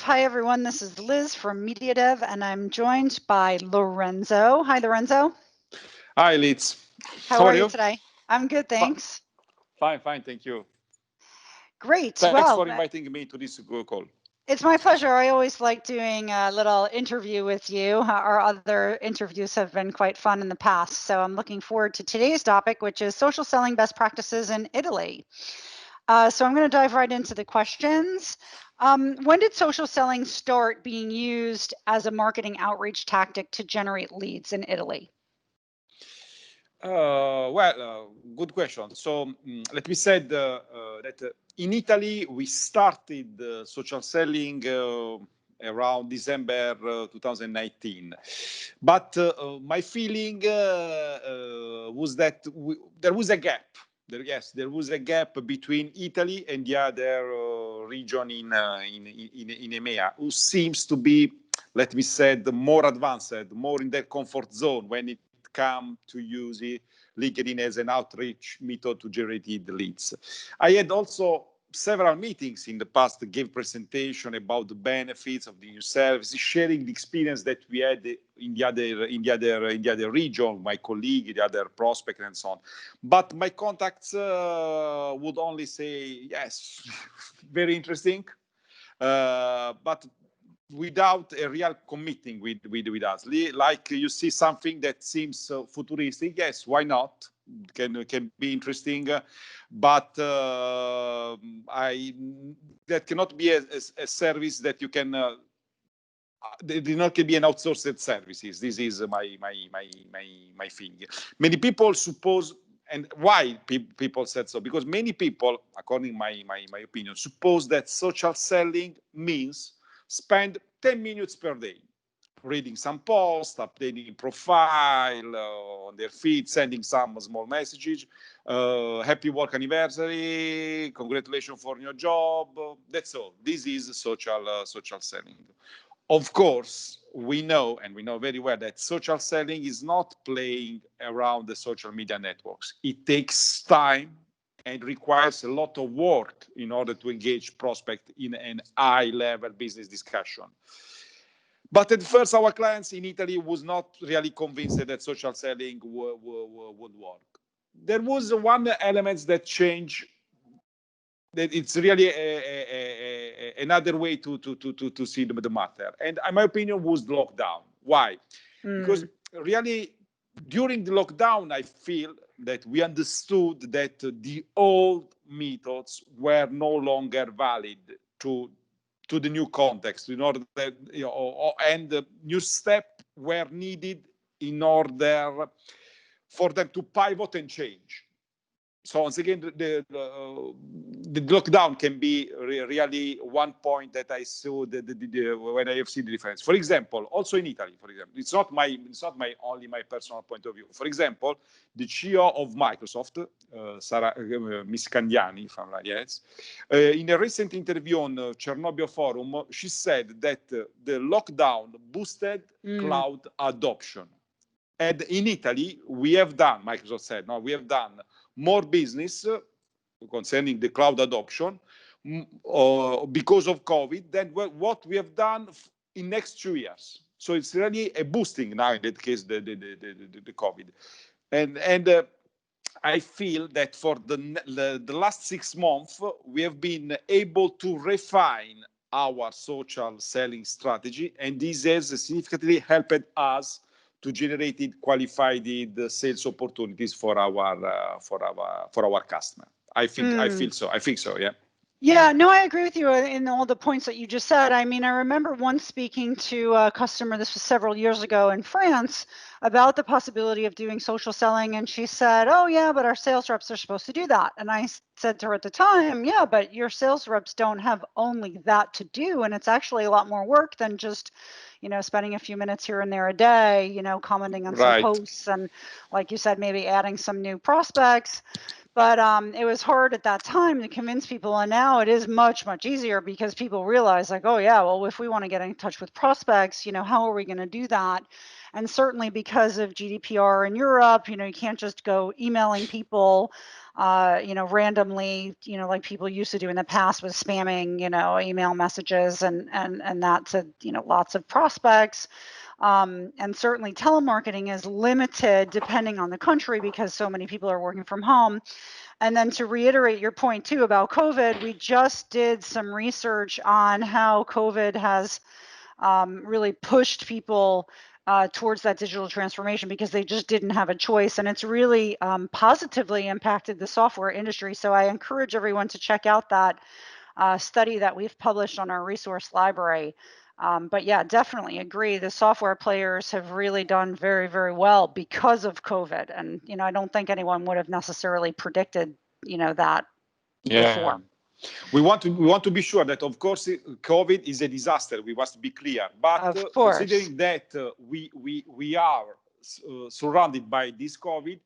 Hi, everyone. This is Liz from Media Dev, and I'm joined by Lorenzo. Hi, Lorenzo. Hi, Liz. How How are are you you? today? I'm good, Fi- thanks. Fine, thank you. Great. Thanks Well, for inviting me to this call. it's my pleasure. I always like doing a little interview with you. Our other interviews have been quite fun in the past. So I'm looking forward to today's topic, which is social selling best practices in Italy. So I'm going to dive right into the questions. When did social selling start being used as a marketing outreach tactic to generate leads in Italy? Good question. So let me say that in Italy we started social selling around December 2019. But my feeling was that there was a gap. There was a gap between Italy and the other region in EMEA, who seems to be, let me say, more advanced, more in their comfort zone when it comes to use LinkedIn as an outreach method to generate leads. I had also several meetings in the past that gave presentation about the benefits of the new service, sharing the experience that we had in the other region, my colleague, the other prospect, and so on. But my contacts would only say yes, very interesting, but without a real committing with us. Like you see something that seems futuristic, yes, why not? Can be interesting, but I that cannot be a service that you can. They do not can be an outsourced services. This is my thing. Many people suppose, and why people said so? Because many people, according to my opinion, suppose that social selling means spend 10 minutes per day reading some posts, updating profile on their feed, sending some small messages, happy work anniversary, congratulations for your job. That's all. This is social selling. Of course, we know, and we know very well, that social selling is not playing around the social media networks. It takes time and requires a lot of work in order to engage prospect in an high-level business discussion. But at first, our clients in Italy was not really convinced that social selling would work. There was one element that changed, that it's really another way to see the matter. And in my opinion, was the lockdown. Why? Because really, during the lockdown, I feel that we understood that the old methods were no longer valid to the new context, in order that, and new steps were needed in order for them to pivot and change. So once again, the lockdown can be really one point that I saw when I have seen the difference. For example, also in Italy, for example, it's not only my personal point of view. For example, the CEO of Microsoft, Miss Candiani, if I'm right, yes, in a recent interview on Chernobyl Forum, she said that the lockdown boosted cloud adoption. And in Italy, we have done, Microsoft said, no, we have done more business concerning the cloud adoption because of COVID than what we have done in next 2 years. So it's really a boosting now in that case, the COVID. And I feel that for the last 6 months, we have been able to refine our social selling strategy, and this has significantly helped us to generate qualified sales opportunities for our customer. I feel so. I think so. Yeah. Yeah, no, I agree with you in all the points that you just said. I mean, I remember once speaking to a customer, this was several years ago in France, about the possibility of doing social selling. And she said, oh, yeah, but our sales reps are supposed to do that. And I said to her at the time, yeah, but your sales reps don't have only that to do. And it's actually a lot more work than just, spending a few minutes here and there a day, commenting on some posts and, like you said, maybe adding some new prospects. But it was hard at that time to convince people. And now it is much, much easier because people realize like, oh, yeah, well, if we want to get in touch with prospects, how are we going to do that? And certainly because of GDPR in Europe, you can't just go emailing people. randomly, like people used to do in the past with spamming, email messages and that to, lots of prospects. And certainly telemarketing is limited depending on the country because so many people are working from home. And then to reiterate your point too about COVID, we just did some research on how COVID has really pushed people towards that digital transformation because they just didn't have a choice. And it's really positively impacted the software industry. So I encourage everyone to check out that study that we've published on our resource library. But yeah, definitely agree. The software players have really done very, very well because of COVID. And, I don't think anyone would have necessarily predicted, that before. We want to be sure that, of course, COVID is a disaster. We must be clear. But considering that we are surrounded by this COVID,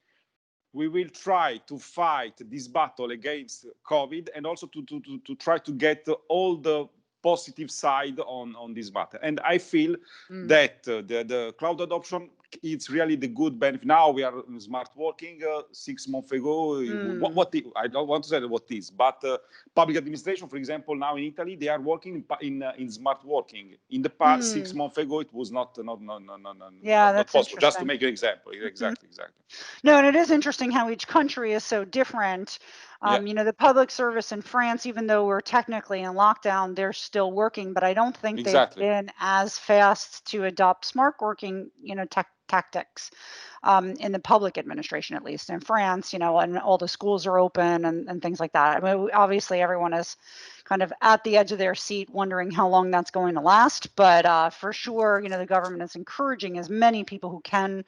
we will try to fight this battle against COVID and also to try to get all the positive side on this matter. And I feel that the cloud adoption, it's really the good benefit. Now we are smart working. 6 months ago, what I don't want to say what is, but public administration, for example, now in Italy, they are working in smart working. In the past 6 months ago, it was not that's possible. Just to make an example, exactly. No, and it is interesting how each country is so different. The public service in France, even though we're technically in lockdown, they're still working, but I don't think they've been as fast to adopt smart working, tactics in the public administration, at least in France, and all the schools are open and things like that. I mean, obviously everyone is kind of at the edge of their seat wondering how long that's going to last. But for sure, the government is encouraging as many people who can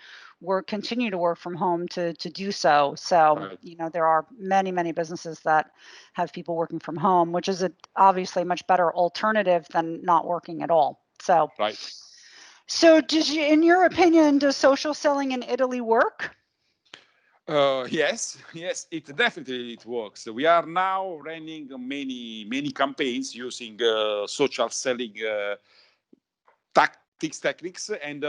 continue to work from home to do so. So, there are many, many businesses that have people working from home, which is obviously a much better alternative than not working at all. So, So in your opinion, does social selling in Italy work? Yes, it definitely works. We are now running many campaigns using social selling techniques, and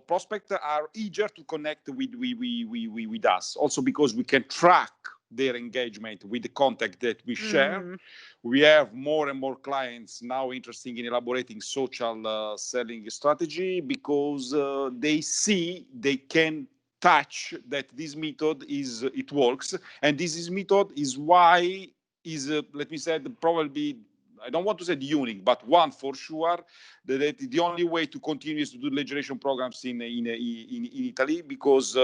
prospects are eager to connect with us. Also because we can track their engagement with the contact that we share. We have more and more clients now interested in elaborating social selling strategy because they see they can touch that this method it works, and this method is why let me say probably, I don't want to say the unique, but one for sure, that the only way to continue is to do lead generation programs in Italy, because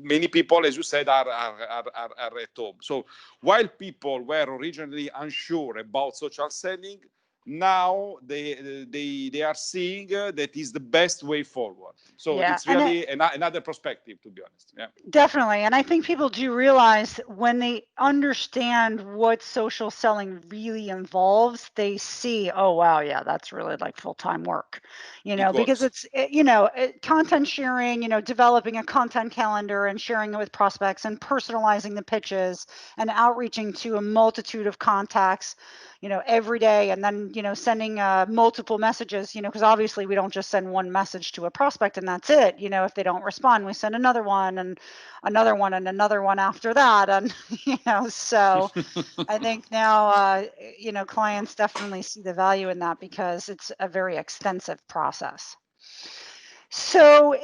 many people, as you said, are at home. So while people were originally unsure about social selling, now they are seeing that is the best way forward. So it's really another perspective, to be honest. Yeah. Definitely. And I think people do realize when they understand what social selling really involves, they see, oh, wow, yeah, that's really like full-time work, because it's, content sharing, developing a content calendar and sharing it with prospects and personalizing the pitches and outreaching to a multitude of contacts, every day, and then, sending multiple messages, because obviously we don't just send one message to a prospect and that's it. If they don't respond, we send another one and another one and another one after that. And, so I think now, clients definitely see the value in that because it's a very extensive process. So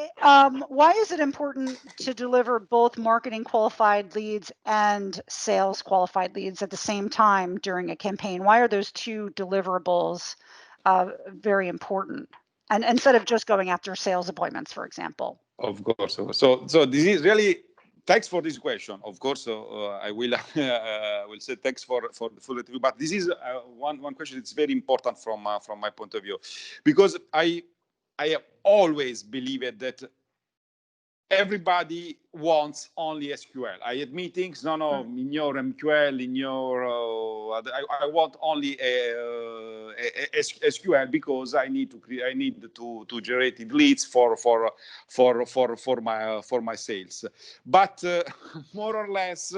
why is it important to deliver both marketing qualified leads and sales qualified leads at the same time during a campaign? Why are those two deliverables very important? And instead of just going after sales appointments, for example. Of course. So this is really, thanks for this question. Of course, I will say thanks for the full interview. But this is one question that's very important from my point of view, because I have always believed that everybody wants only SQL. I had meetings, in your MQL, in your, I want only SQL because I need to generate leads for my sales. But more or less,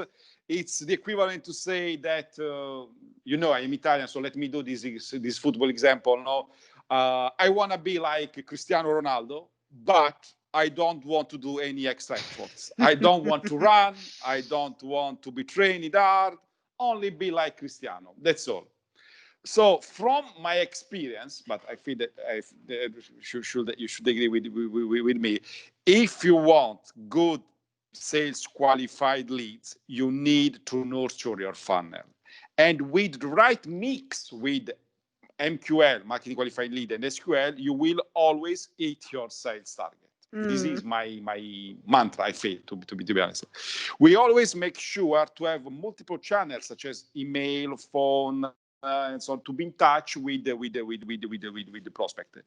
it's the equivalent to say that I am Italian, so let me do this football example. I want to be like Cristiano Ronaldo, but I don't want to do any extra efforts. I don't want to run. I don't want to be trained hard. Only be like Cristiano. That's all. So from my experience, but I feel that you should agree with me. If you want good sales qualified leads, you need to nurture your funnel. And with the right mix with MQL, marketing qualified lead, and SQL, you will always hit your sales target. This is my mantra, I feel, to be honest. We always make sure to have multiple channels, such as email, phone, and so on, to be in touch with the prospect.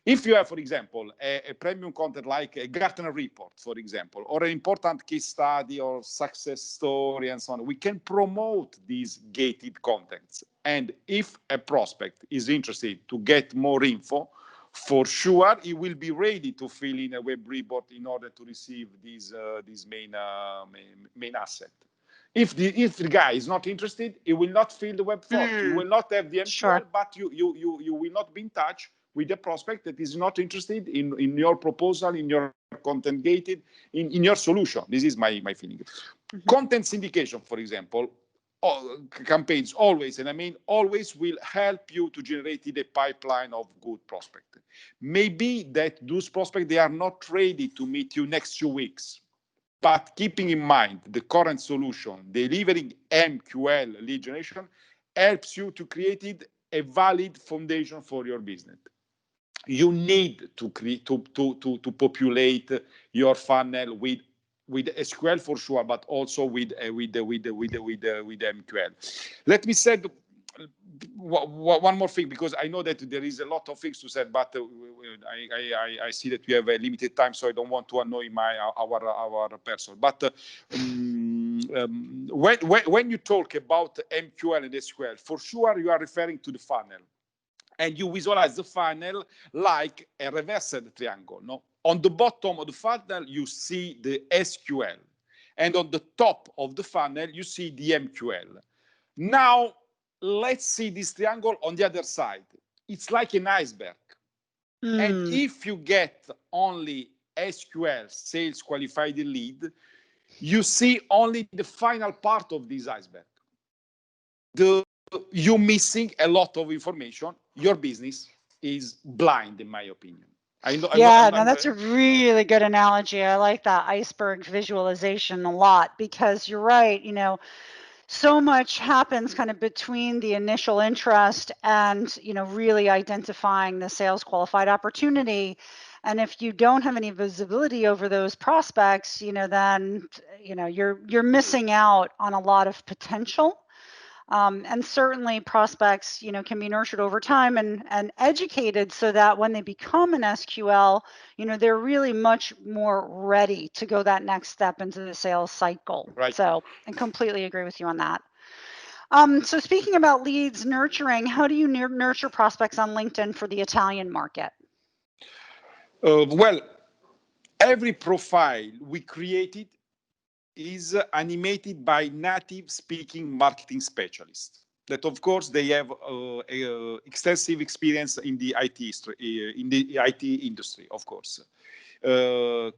If you have, for example, a premium content like a Gartner report, for example, or an important case study or success story and so on, we can promote these gated contents. And if a prospect is interested to get more info, for sure, he will be ready to fill in a web report in order to receive this main asset. If the guy is not interested, he will not fill the web form. You will not have the MQL, Sure. but you will not be in touch with the prospect that is not interested in your proposal, in your content gated, in your solution. This is my feeling. Content syndication, for example, campaigns always, and I mean always, will help you to generate a pipeline of good prospects. Maybe that those prospects, they are not ready to meet you next 2 weeks. But keeping in mind the current solution, delivering MQL lead generation helps you to create a valid foundation for your business. You need to populate your funnel with SQL for sure, but also with MQL. Let me say one more thing, because I know that there is a lot of things to say, but I see that we have a limited time, so I don't want to annoy our person. But when you talk about MQL and SQL, for sure you are referring to the funnel. And you visualize the funnel like a reversed triangle. No? On the bottom of the funnel, you see the SQL. And on the top of the funnel, you see the MQL. Now, let's see this triangle on the other side. It's like an iceberg. And if you get only SQL, sales qualified lead, you see only the final part of this iceberg. You're missing a lot of information. Your business is blind, in my opinion. That's a really good analogy. I like that iceberg visualization a lot, because you're right. So much happens kind of between the initial interest and, really identifying the sales qualified opportunity. And if you don't have any visibility over those prospects, then, you're missing out on a lot of potential. And certainly prospects, can be nurtured over time and educated so that when they become an SQL, they're really much more ready to go that next step into the sales cycle. Right. So I completely agree with you on that. So speaking about leads nurturing, how do you nurture prospects on LinkedIn for the Italian market? Well, every profile we created is animated by native speaking marketing specialists that, of course, they have extensive experience in the IT industry, of course.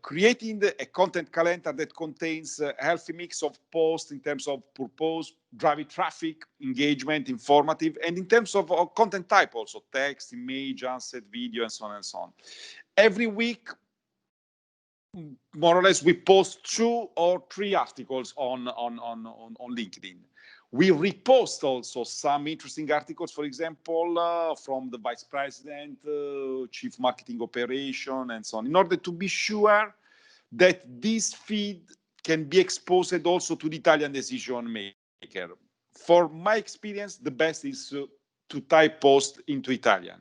Creating a content calendar that contains a healthy mix of posts in terms of purpose, driving traffic, engagement, informative, and in terms of content type also, text, image, asset, video, and so on and so on. Every week, more or less, we post 2 or 3 articles on LinkedIn. We repost also some interesting articles, for example, from the vice president, chief marketing operation, and so on, in order to be sure that this feed can be exposed also to the Italian decision maker. For my experience, the best is to type post into Italian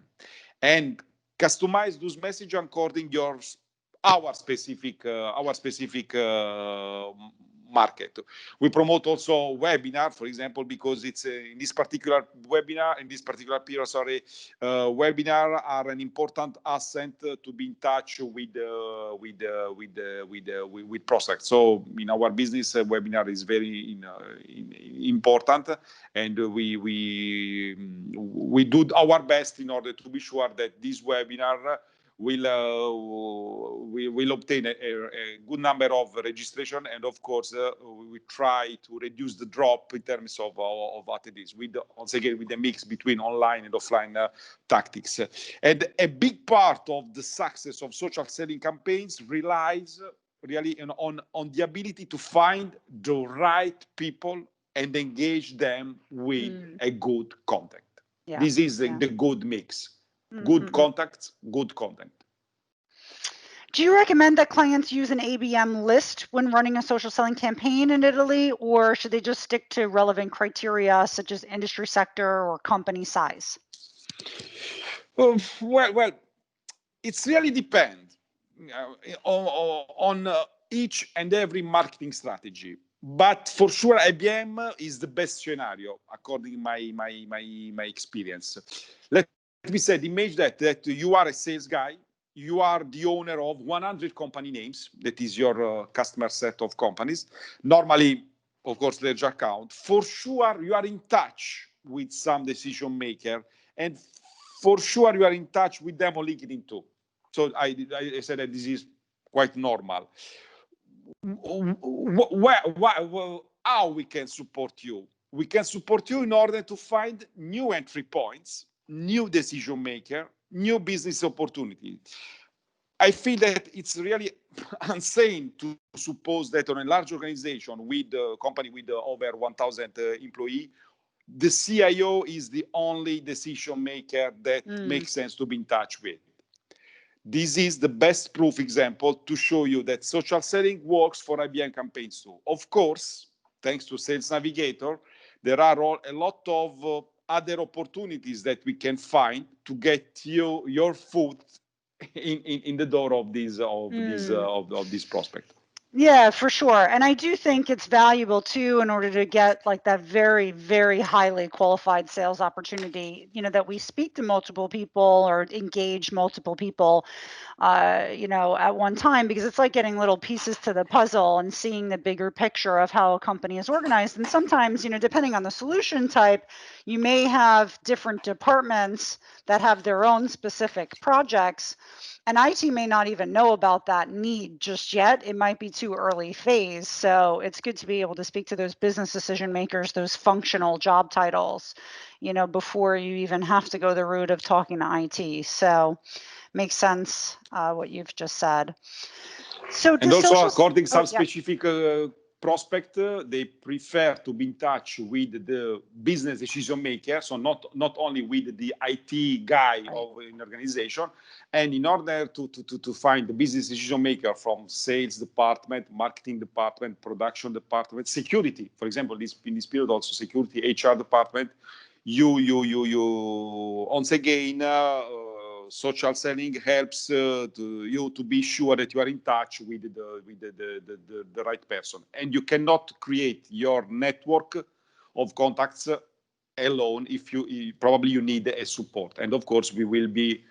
and customize those messages according to our specific market. We promote also webinar, for example, because it's in this particular period, webinar are an important asset to be in touch with prospects. So in our business, webinar is very important, and we do our best in order to be sure that this webinar we will obtain a good number of registration, and of course we try to reduce the drop in terms of what it is, with once again with the mix between online and offline tactics. And a big part of the success of social selling campaigns relies really on the ability to find the right people and engage them with a good content. Yeah. This is the good mix. Good contacts, good content. Do you recommend that clients use an ABM list when running a social selling campaign in Italy, or should they just stick to relevant criteria such as industry sector or company size? Well, it's really depends on each and every marketing strategy. But for sure, IBM is the best scenario according to my experience. Let me say, imagine that you are a sales guy, you are the owner of 100 company names. That is your customer set of companies. Normally, of course, large account. For sure, you are in touch with some decision maker, and for sure, you are in touch with them on LinkedIn too. So I said that this is quite normal. How we can support you? We can support you in order to find new entry points, new decision maker, new business opportunity. I feel that it's really insane to suppose that on a large organization with a company with over 1,000 employees, the CIO is the only decision maker that makes sense to be in touch with. This is the best proof example to show you that social selling works for IBM campaigns too. Of course, thanks to Sales Navigator, there are a lot of other opportunities that we can find to get your foot in the door of this prospect. Yeah, for sure. And I do think it's valuable too, in order to get like that very, very highly qualified sales opportunity, that we speak to multiple people or engage multiple people, at one time, because it's like getting little pieces to the puzzle and seeing the bigger picture of how a company is organized. And sometimes, depending on the solution type, you may have different departments that have their own specific projects. And IT may not even know about that need just yet. It might be too early phase. So it's good to be able to speak to those business decision makers, those functional job titles, before you even have to go the route of talking to IT. So makes sense what you've just said. So and also according to some specific prospect, they prefer to be in touch with the business decision maker, so not only with the IT guy of an organization. And in order to find the business decision maker from sales department, marketing department, production department, security, for example, in this period also security, HR department, you once again. Social selling helps you to be sure that you are in touch with the right person, and you cannot create your network of contacts alone. If probably you need a support, and of course we will be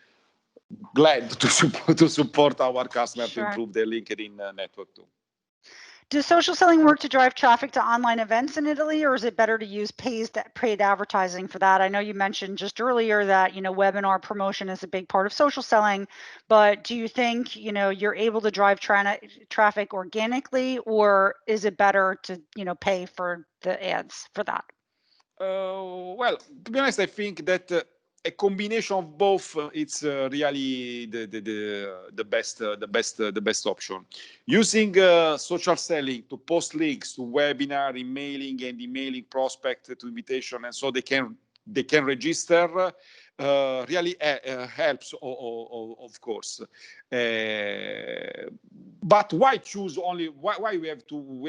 glad to support our customers to improve their LinkedIn network too. Does social selling work to drive traffic to online events in Italy, or is it better to use paid advertising for that? I know you mentioned just earlier that, webinar promotion is a big part of social selling, but do you think, you're able to drive traffic organically, or is it better to, pay for the ads for that? Well, to be honest, I think that a combination of both it's really the best option. Using social selling to post links to webinar, emailing and emailing prospect to invitation, and so they can register. Really helps, of course. But why choose only? Why we have to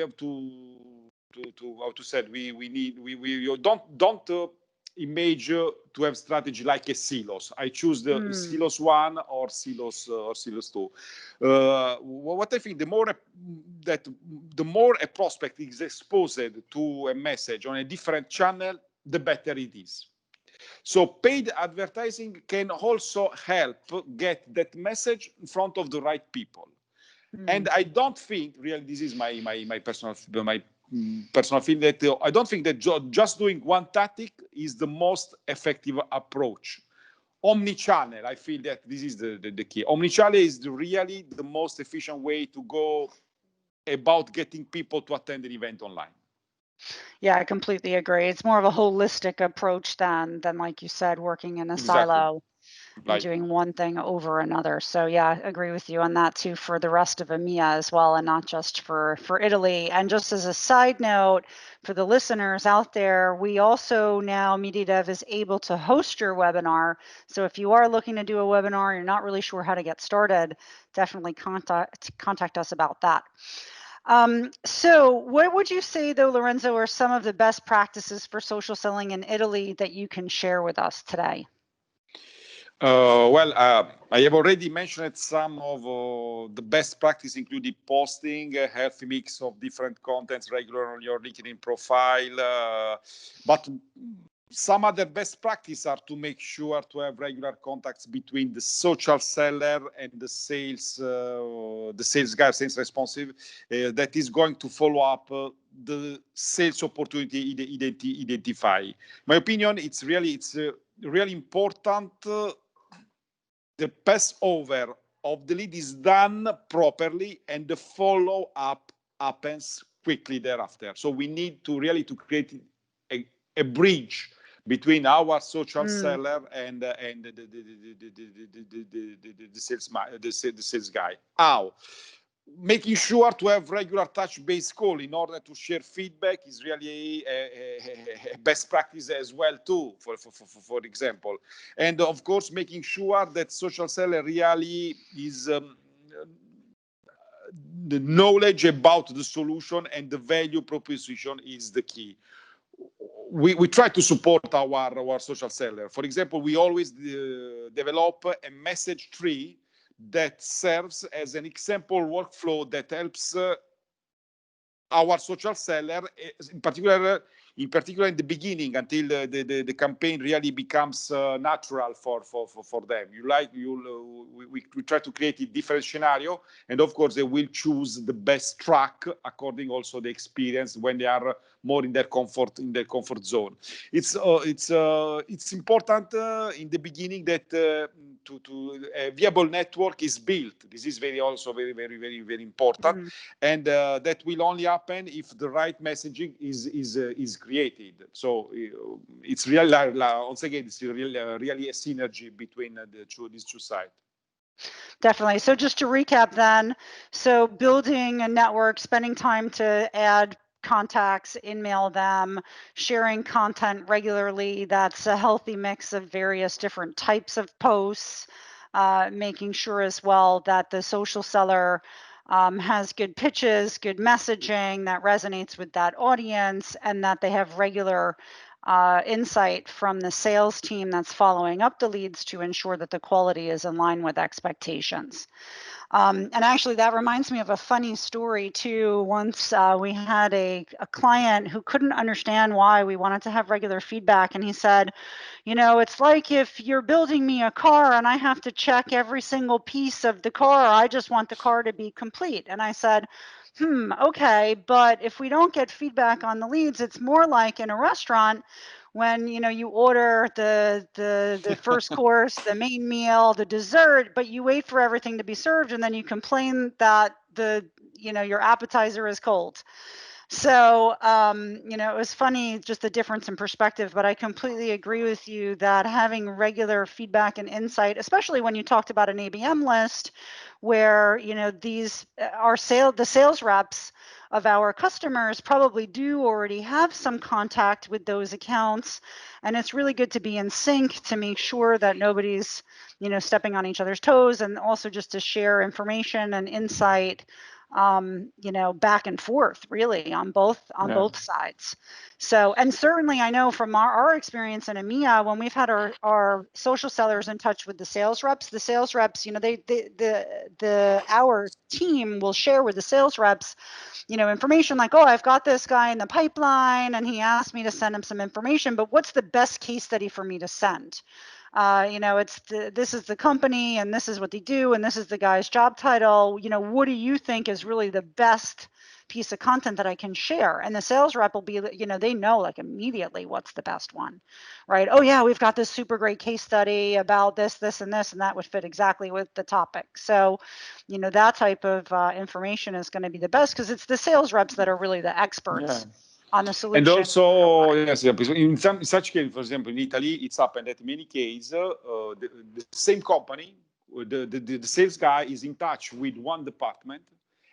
how to say we don't image to have strategy like a silos. I choose the silos 1 or silos 2. What I think, the more a prospect is exposed to a message on a different channel, the better it is. So paid advertising can also help get that message in front of the right people. And I don't think, really, this is my personal feeling, that I don't think that just doing one tactic is the most effective approach. omni-channel. I feel that this is the key. Omni-channel is really the most efficient way to go about getting people to attend an event online. Yeah, I completely agree. It's more of a holistic approach than like you said, working in a silo and doing one thing over another. So yeah, I agree with you on that too for the rest of EMEA as well, and not just for Italy. And just as a side note for the listeners out there, we also now MediaDev is able to host your webinar. So if you are looking to do a webinar, you're not really sure how to get started, definitely contact us about that. So what would you say though, Lorenzo, are some of the best practices for social selling in Italy that you can share with us today? I have already mentioned some of the best practice, including posting a healthy mix of different contents regular on your LinkedIn profile. But some other best practice are to make sure to have regular contacts between the social seller and the sales guy, sales responsive, that is going to follow up the sales opportunity identify. My opinion, it's really important. The pass over of the lead is done properly and the follow up happens quickly thereafter. So we need to really to create a bridge between our social seller and the sales guy. How? Making sure to have regular touch-based call in order to share feedback is really a best practice as well too, for example. And of course, making sure that social seller really is the knowledge about the solution and the value proposition is the key. We try to support our social seller. For example, we always develop a message tree that serves as an example workflow that helps our social seller, in particular in the beginning, until the campaign really becomes natural for them. We try to create a different scenario, and of course they will choose the best track according also the experience when they are more in their comfort zone. It's important in the beginning that to a viable network is built. This is very important, and that will only happen if the right messaging is created. So it's really once again it's really a synergy between these two sides. Definitely. So just to recap then, so building a network, spending time to add contacts, email them, sharing content regularly, that's a healthy mix of various different types of posts, making sure as well that the social seller has good pitches, good messaging that resonates with that audience, and that they have regular insight from the sales team that's following up the leads to ensure that the quality is in line with expectations. And actually, that reminds me of a funny story too. Once we had a client who couldn't understand why we wanted to have regular feedback. And he said, you know, it's like if you're building me a car and I have to check every single piece of the car, I just want the car to be complete. And I said, okay, but if we don't get feedback on the leads, it's more like in a restaurant when you order the first course, the main meal, the dessert, but you wait for everything to be served and then you complain that your appetizer is cold. So, it was funny, just the difference in perspective, but I completely agree with you that having regular feedback and insight, especially when you talked about an ABM list where, these are the sales reps of our customers probably do already have some contact with those accounts. And it's really good to be in sync to make sure that nobody's, stepping on each other's toes, and also just to share information and insight back and forth really on both sides. So, and certainly I know from our experience in EMEA, when we've had our social sellers in touch with the sales reps, our team will share with the sales reps, information like, oh, I've got this guy in the pipeline and he asked me to send him some information, but what's the best case study for me to send? This is the company and this is what they do and this is the guy's job title. What do you think is really the best piece of content that I can share. And the sales rep will be, they know like immediately what's the best one, right? Oh yeah, we've got this super great case study about this, this, and this, and that would fit exactly with the topic. So, that type of information is going to be the best because it's the sales reps that are really the experts on the solution. And also, yes, in such case, for example, in Italy, it's happened that in many cases, the same company, the sales guy is in touch with one department,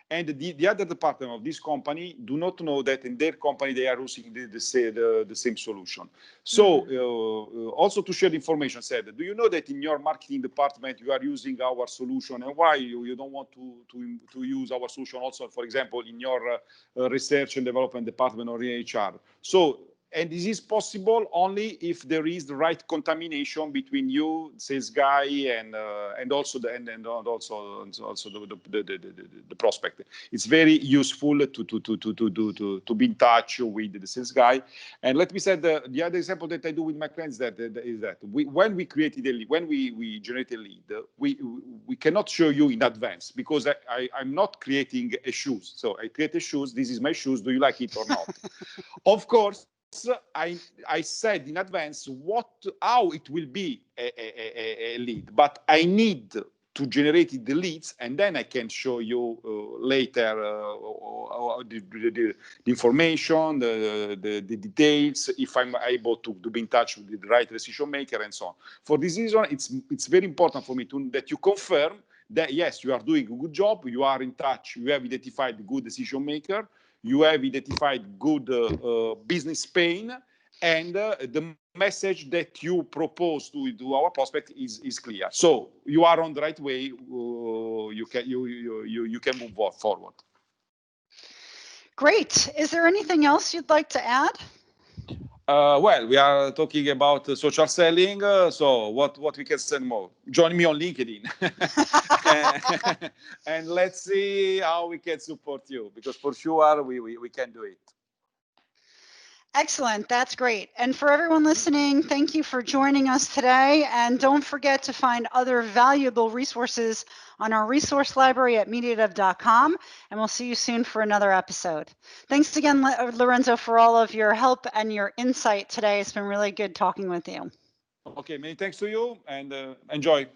and the other department of this company do not know that in their company they are using the same solution. So also to share the information, said, do you know that in your marketing department you are using our solution, and why you don't want to use our solution also, for example, in your research and development department or in HR? So, and this is possible only if there is the right contamination between you, sales guy, and also the prospect. It's very useful to be in touch with the sales guy. And let me say the other example that I do with my clients is that when we created a lead, when we generate a lead, we cannot show you in advance because I'm not creating a shoes. So I create a shoes. This is my shoes. Do you like it or not? Of course, I said in advance how it will be a lead, but I need to generate the leads, and then I can show you later the information, the details, if I'm able to be in touch with the right decision maker and so on. For this reason, it's very important for me that you confirm that yes, you are doing a good job, you are in touch, you have identified the good decision maker, you have identified good business pain, and the message that you propose to our prospect is clear. So you are on the right way. You can move forward. Great. Is there anything else you'd like to add? Well, we are talking about social selling. So what we can send more? Join me on LinkedIn, and let's see how we can support you, because for sure we can do it. Excellent. That's great. And for everyone listening, thank you for joining us today. And don't forget to find other valuable resources on our resource library at mediadev.com. And we'll see you soon for another episode. Thanks again, Lorenzo, for all of your help and your insight today. It's been really good talking with you. Okay, many thanks to you, and enjoy.